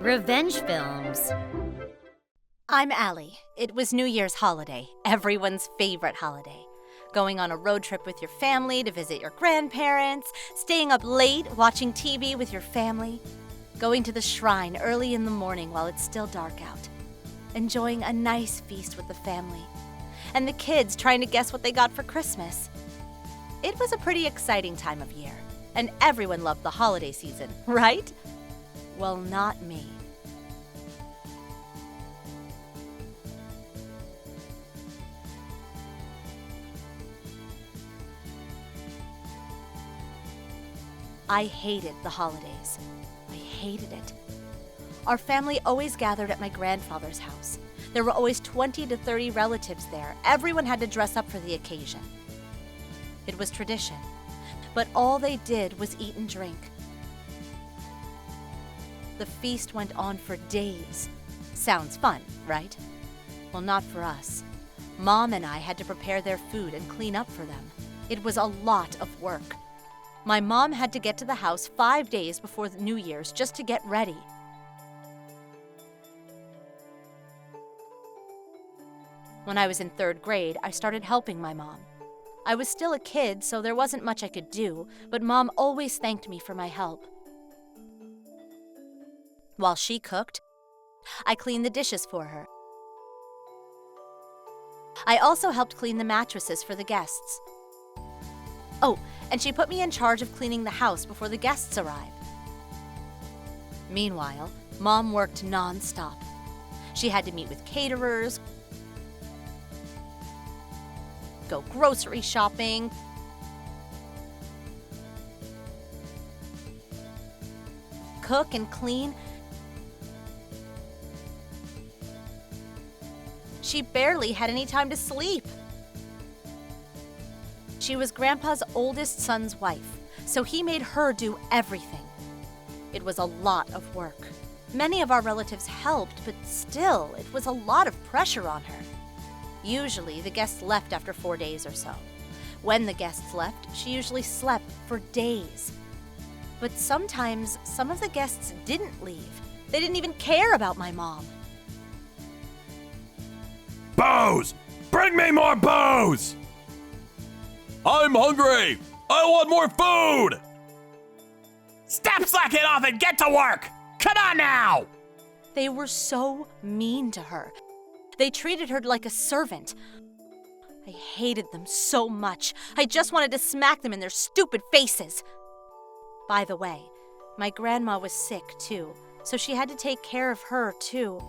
Revenge films. I'm Allie. It was New Year's holiday, everyone's favorite holiday. Going on a road trip with your family to visit your grandparents, staying up late watching TV with your family, going to the shrine early in the morning while it's still dark out, enjoying a nice feast with the family, and the kids trying to guess what they got for Christmas. It was a pretty exciting time of year, and everyone loved the holiday season, right? Well, not me. I hated the holidays. I hated it. Our family always gathered at my grandfather's house. There were always 20 to 30 relatives there. Everyone had to dress up for the occasion. It was tradition, but all they did was eat and drink. The feast went on for days. Sounds fun, right? Well, not for us. Mom and I had to prepare their food and clean up for them. It was a lot of work. My mom had to get to the house 5 days before New Year's just to get ready. When I was in 3rd grade, I started helping my mom. I was still a kid, so there wasn't much I could do, but Mom always thanked me for my help. While she cooked, I cleaned the dishes for her. I also helped clean the mattresses for the guests. Oh, and she put me in charge of cleaning the house before the guests arrived. Meanwhile, Mom worked non-stop. She had to meet with caterers, go grocery shopping, cook and clean. She barely had any time to sleep. She was Grandpa's oldest son's wife, so he made her do everything. It was a lot of work. Many of our relatives helped, but still, it was a lot of pressure on her. Usually, the guests left after 4 days or so. When the guests left, she usually slept for days. But sometimes, some of the guests didn't leave. They didn't even care about my mom. Booze! Bring me more booze! I'm hungry! I want more food! Stop slacking off and get to work! Come on now! They were so mean to her. They treated her like a servant. I hated them so much. I just wanted to smack them in their stupid faces. By the way, my grandma was sick too, so she had to take care of her too.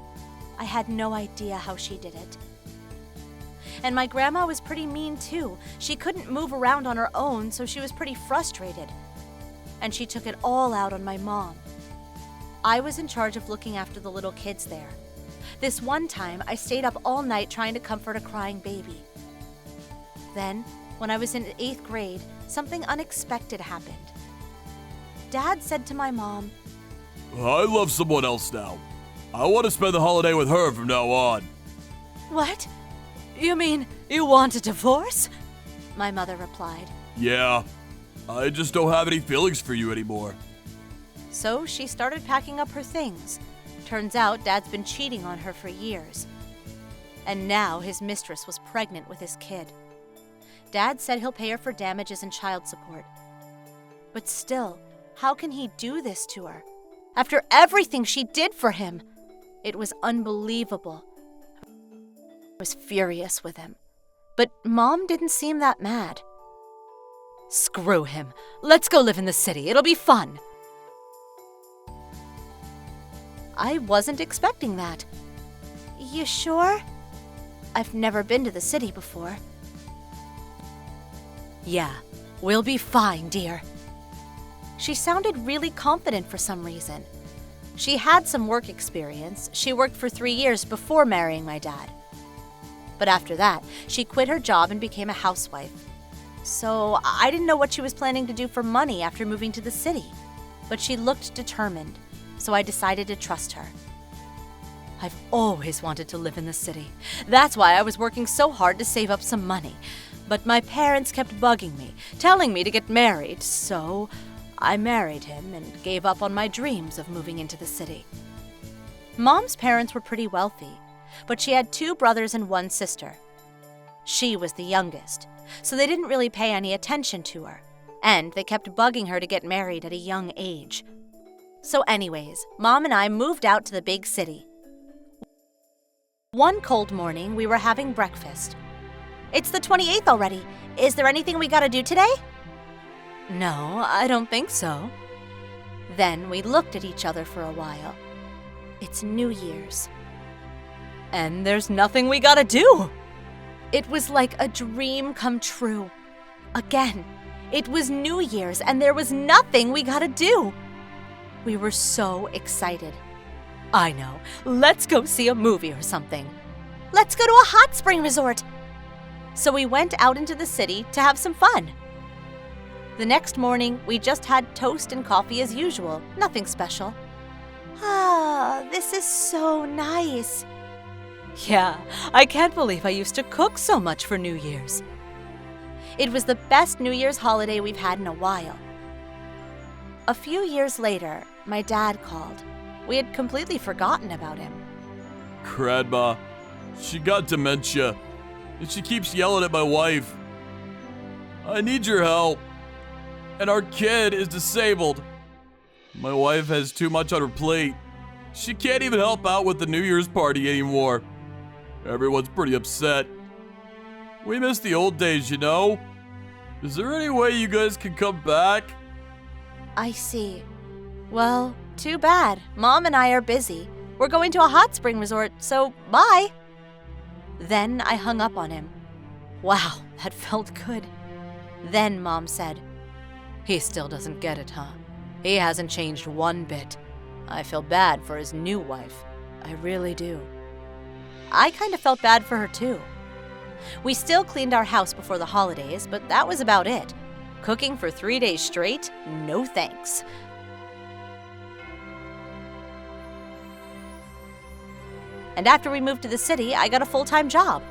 I had no idea how she did it. And my grandma was pretty mean too. She couldn't move around on her own, so she was pretty frustrated. And she took it all out on my mom. I was in charge of looking after the little kids there. This one time, I stayed up all night trying to comfort a crying baby. Then, when I was in 8th grade, something unexpected happened. Dad said to my mom, I love someone else now. I want to spend the holiday with her from now on. "What? You mean you want a divorce?" My mother replied. Yeah, I just don't have any feelings for you anymore. So she started packing up her things. Turns out Dad's been cheating on her for years. And now his mistress was pregnant with his kid. Dad said he'll pay her for damages and child support. But still, how can he do this to her? After everything she did for him, it was unbelievable. I was furious with him. But Mom didn't seem that mad. "Screw him. Let's go live in the city. It'll be fun." I wasn't expecting that. "You sure?" "I've never been to the city before." "Yeah, we'll be fine, dear." She sounded really confident for some reason. She had some work experience. She worked for 3 years before marrying my dad. But after that, she quit her job and became a housewife. So I didn't know what she was planning to do for money after moving to the city. But she looked determined, so I decided to trust her. I've always wanted to live in the city. That's why I was working so hard to save up some money. But my parents kept bugging me, telling me to get married, so I married him and gave up on my dreams of moving into the city. Mom's parents were pretty wealthy, but she had 2 brothers and 1 sister. She was the youngest, so they didn't really pay any attention to her, and they kept bugging her to get married at a young age. So anyways, Mom and I moved out to the big city. One cold morning, we were having breakfast. "It's the 28th already. Is there anything we gotta do today?" "No, I don't think so." Then we looked at each other for a while. It's New Year's. And there's nothing we gotta do. It was like a dream come true. Again, it was New Year's and there was nothing we gotta do. We were so excited. "I know, let's go see a movie or something. Let's go to a hot spring resort." So we went out into the city to have some fun. The next morning, we just had toast and coffee as usual, nothing special. "Ah, this is so nice." "Yeah, I can't believe I used to cook so much for New Year's." It was the best New Year's holiday we've had in a while. A few years later, my dad called. We had completely forgotten about him. Grandma, she got dementia, and she keeps yelling at my wife. I need your help. And our kid is disabled. My wife has too much on her plate. She can't even help out with the New Year's party anymore. Everyone's pretty upset. We miss the old days, you know? Is there any way you guys can come back? I see. Well, too bad. Mom and I are busy. We're going to a hot spring resort, so bye. Then I hung up on him. Wow, that felt good. Then Mom said, "He still doesn't get it, huh? He hasn't changed one bit. I feel bad for his new wife. I really do." I kind of felt bad for her too. We still cleaned our house before the holidays, but that was about it. Cooking for 3 days straight? No thanks. And after we moved to the city, I got a full-time job.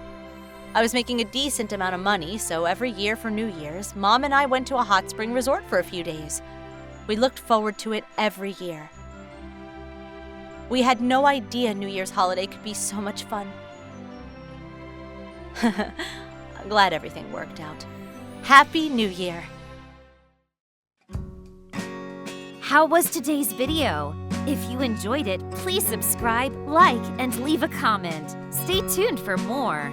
I was making a decent amount of money, so every year for New Year's, Mom and I went to a hot spring resort for a few days. We looked forward to it every year. We had no idea New Year's holiday could be so much fun. I'm glad everything worked out. Happy New Year! How was today's video? If you enjoyed it, please subscribe, like, and leave a comment. Stay tuned for more.